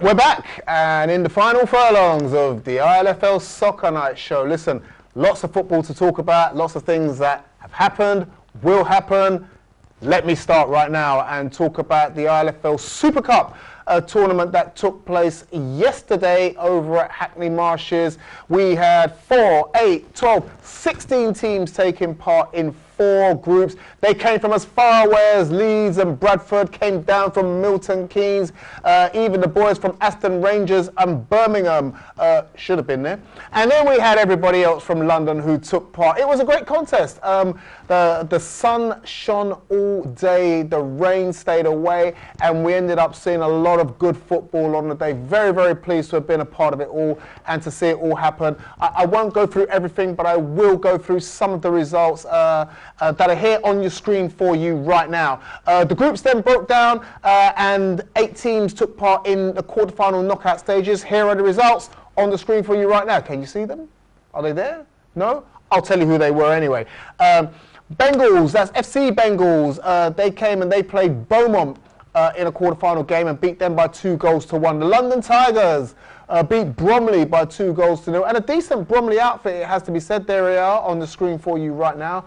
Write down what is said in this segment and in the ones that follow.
We're back, and in the final furlongs of the ILFL Soccer Night Show. Listen, lots of football to talk about, lots of things that have happened, will happen. Let me start right now and talk about the ILFL Super Cup tournament that took place yesterday over at Hackney Marshes. We had 4, 8, 12, 16 teams taking part in 4 groups. They came from as far away as Leeds and Bradford, came down from Milton Keynes, even the boys from Aston Rangers and Birmingham should have been there. And then we had everybody else from London who took part. It was a great contest. The sun shone all day, the rain stayed away, and we ended up seeing a lot of good football on the day. Very, very pleased to have been a part of it all and to see it all happen. I won't go through everything, but I will go through some of the results that are here on your screen for you right now. The groups then broke down and 8 teams took part in the quarterfinal knockout stages. Here are the results on the screen for you right now. Can you see them? Are they there? No? I'll tell you who they were anyway. Bengals, that's FC Bengals. They came and they played Beaumont in a quarterfinal game and beat them by 2-1. The London Tigers beat Bromley by 2-0. And a decent Bromley outfit, it has to be said. There they are on the screen for you right now.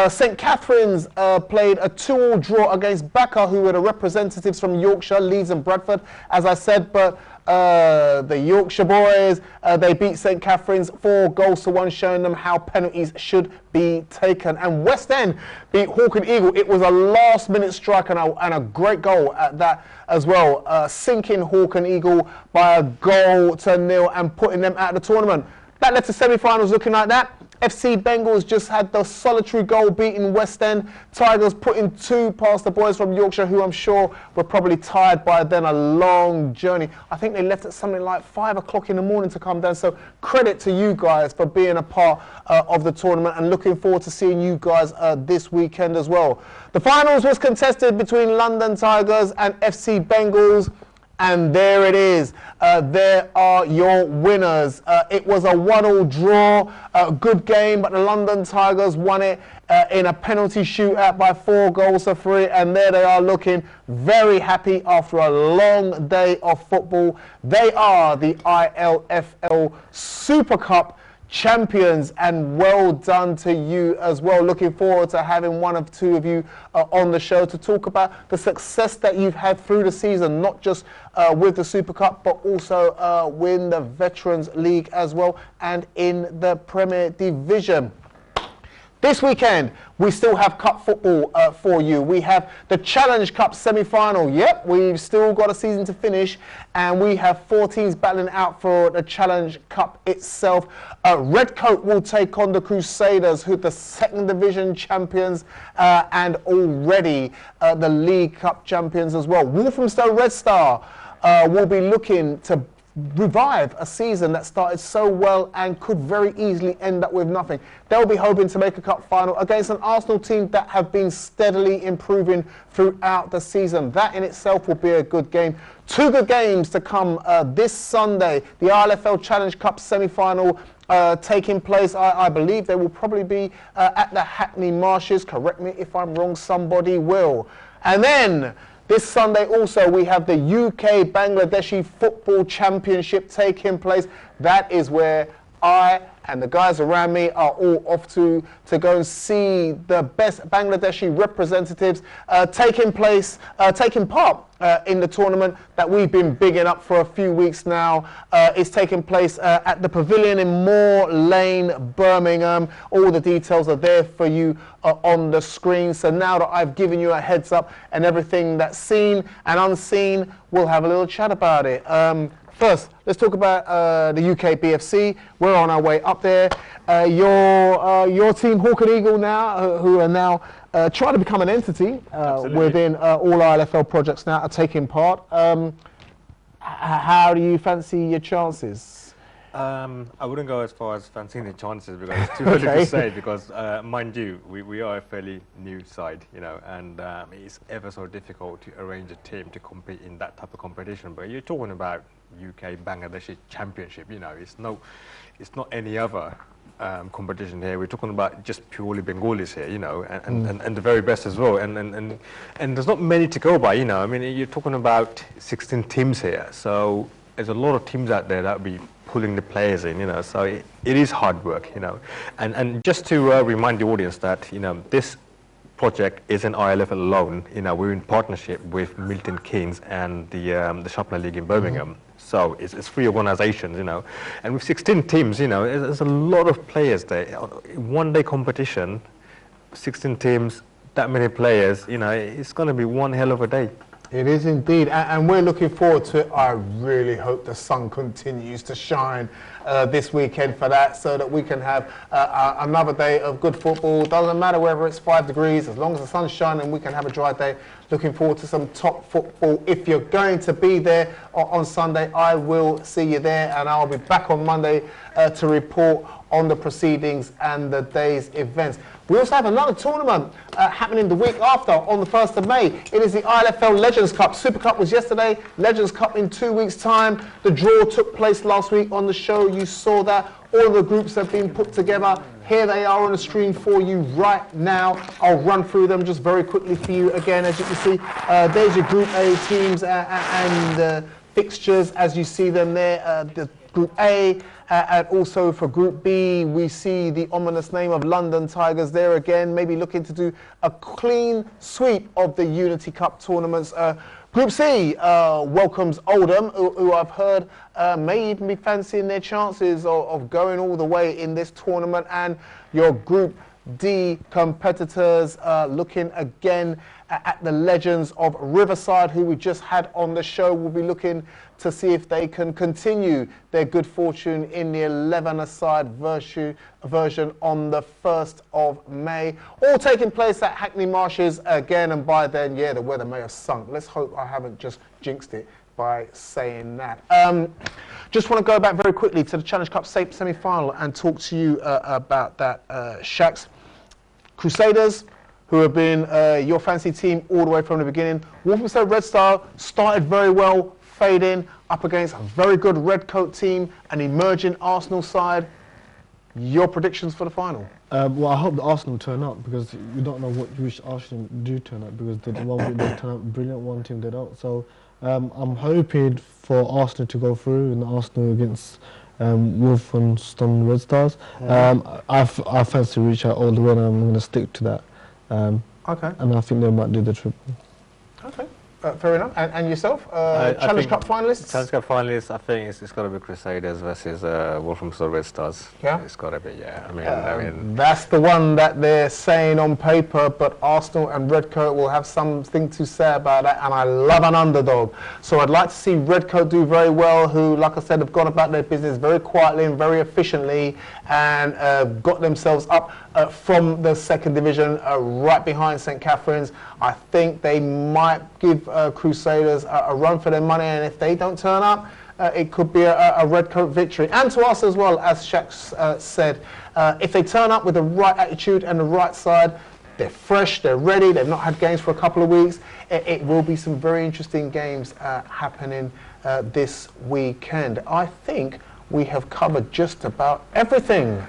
St Catherine's played a 2-2 draw against Backer, who were the representatives from Yorkshire, Leeds and Bradford, as I said. But the Yorkshire boys, they beat St Catherine's 4-1, showing them how penalties should be taken. And West End beat Hawk and Eagle. It was a last-minute strike and a great goal at that as well, sinking Hawk and Eagle by 1-0 and putting them out of the tournament. That led to semi-finals looking like that. FC Bengals just had the solitary goal beating West End. Tigers putting 2 past the boys from Yorkshire, who I'm sure were probably tired by then a long journey. I think they left at something like 5 o'clock in the morning to come down. So credit to you guys for being a part of the tournament, and looking forward to seeing you guys this weekend as well. The finals was contested between London Tigers and FC Bengals. And there it is. There are your winners. It was a 1-1 draw. Good game, but the London Tigers won it in a penalty shootout by 4-3. And there they are, looking very happy after a long day of football. They are the ILFL Super Cup champions, and well done to you as well. Looking forward to having 1 or 2 of you on the show to talk about the success that you've had through the season, not just with the Super Cup, but also win the Veterans League as well, and in the Premier Division. This weekend, we still have cup football for you. We have the Challenge Cup semi-final. Yep, we've still got a season to finish, and we have 4 teams battling out for the Challenge Cup itself. Redcoat will take on the Crusaders, who are the 2nd Division champions and already the League Cup champions as well. Walthamstow Red Star will be looking to revive a season that started so well and could very easily end up with nothing. They'll be hoping to make a cup final against an Arsenal team that have been steadily improving throughout the season. That in itself will be a good game. 2 good games to come this Sunday. The ILFL Challenge Cup semi-final taking place. I believe they will probably be at the Hackney Marshes. Correct me if I'm wrong, somebody will. And then this Sunday also we have the UK Bangladeshi Football Championship taking place. That is where I and the guys around me are all off to go and see the best Bangladeshi representatives taking part in the tournament that we've been bigging up for a few weeks now. It's taking place at the Pavilion in Moore Lane, Birmingham. All the details are there for you on the screen. So now that I've given you a heads up and everything that's seen and unseen, we'll have a little chat about it. First, let's talk about the UK BFC. We're on our way up there. Your team, Hawk and Eagle, now, who are now trying to become an entity within all ILFL projects now, are taking part. How do you fancy your chances? I wouldn't go as far as fancying the chances, because it's too early to say, because mind you, we are a fairly new side, you know, and it's ever so difficult to arrange a team to compete in that type of competition. But you're talking about UK Bangladeshi Championship. You know, it's not any other competition here. We're talking about just purely Bengalis here, you know, and the very best as well. And there's not many to go by, you know. I mean, you're talking about 16 teams here, so there's a lot of teams out there that will be pulling the players in, you know. So it is hard work, you know. And just to remind the audience that, you know, this project isn't ILFL alone. You know, we're in partnership with Milton Keynes and the Sharpener League in Birmingham. So it's 3 organizations, you know, and with 16 teams, you know, there's a lot of players there. One-day competition, 16 teams, that many players, you know, it's going to be one hell of a day. It is indeed, and we're looking forward to it. I really hope the sun continues to shine this weekend for that, so that we can have another day of good football. Doesn't matter whether it's 5 degrees, as long as the sun's shining, we can have a dry day. Looking forward to some top football. If you're going to be there on Sunday, I will see you there, and I'll be back on Monday to report on the proceedings and the day's events. We also have another tournament happening the week after, on the 1st of May. It is the ILFL Legends Cup. Super Cup was yesterday, Legends Cup in 2 weeks' time. The draw took place last week on the show. You saw that. All the groups have been put together. Here they are on the screen for you right now. I'll run through them just very quickly for you again. As you can see, there's your Group A teams and fixtures as you see them there. The Group A, and also for Group B, we see the ominous name of London Tigers there again, maybe looking to do a clean sweep of the Unity Cup tournaments. Group C welcomes Oldham, who I've heard may even be fancying their chances of going all the way in this tournament. And your Group D competitors looking again at the Legends of Riverside, who we just had on the show. We'll be looking to see if they can continue their good fortune in the 11-a-side version on the 1st of May. All taking place at Hackney Marshes again, and by then, yeah, the weather may have sunk. Let's hope I haven't just jinxed it by saying that. Just want to go back very quickly to the Challenge Cup semi-final and talk to you about that, Shax. Crusaders, who have been your fancy team all the way from the beginning. Walthamstow Red Star started very well, fading up against a very good Redcoat team, an emerging Arsenal side. Your predictions for the final? Well, I hope the Arsenal turn up, because you don't know which Arsenal do turn up, because the one week they turn up brilliant, one team they don't. So I'm hoping for Arsenal to go through, and Arsenal against Wolverhampton Red Stars. I fancy reach out all the way, and I'm going to stick to that. Okay. And I think they might do the triple. Okay. Fair enough. And yourself? Challenge Cup finalists? Challenge Cup finalists, I think it's got to be Crusaders versus Wolverhampton Red Stars. Yeah? It's got to be, yeah. I mean, that's the one that they're saying on paper, but Arsenal and Redcoat will have something to say about that, and I love an underdog. So I'd like to see Redcoat do very well, who, like I said, have gone about their business very quietly and very efficiently, and got themselves up from the 2nd division, right behind St Catherine's. I think they might give Crusaders a run for their money, and if they don't turn up, it could be a Redcoat victory. And to us as well, as Shax said, if they turn up with the right attitude and the right side, they're fresh, they're ready, they've not had games for a couple of weeks, it will be some very interesting games happening this weekend. I think we have covered just about everything.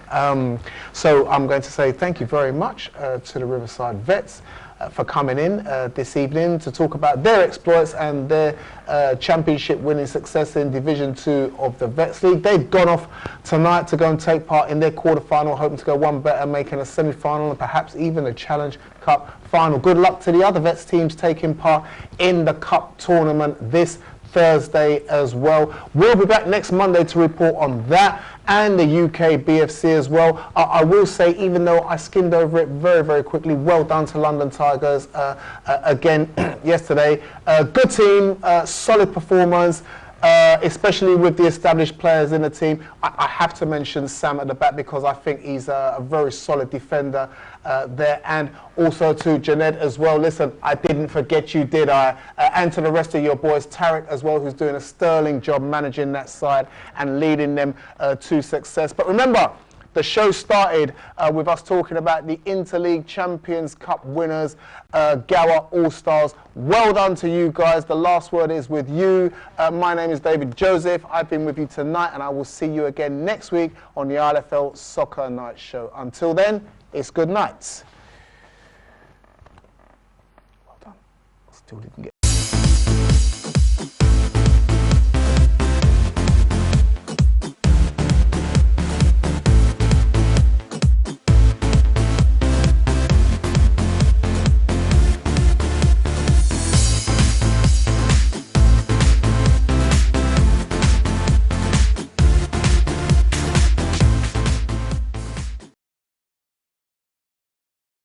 So I'm going to say thank you very much to the Riverside Vets for coming in this evening to talk about their exploits and their championship winning success in Division 2 of the Vets League. They've gone off tonight to go and take part in their quarter-final, hoping to go one better, making a semi-final and perhaps even a Challenge Cup final. Good luck to the other Vets teams taking part in the Cup tournament this Thursday as well. We'll be back next Monday to report on that and the UK BFC as well. I will say, even though I skimmed over it very, very quickly, well done to London Tigers again yesterday. Good team, solid performance, especially with the established players in the team. I have to mention Sam at the back, because I think he's a very solid defender there, and also to Janed as well. Listen, I didn't forget you, did I? And to the rest of your boys, Tarek as well, who's doing a sterling job managing that side and leading them to success. But remember, The show started with us talking about the Interleague Champions Cup winners, Gower All-Stars. Well done to you guys. The last word is with you. My name is David Joseph. I've been with you tonight, and I will see you again next week on the ILFL Soccer Night Show. Until then, it's good night. Well done. Still didn't get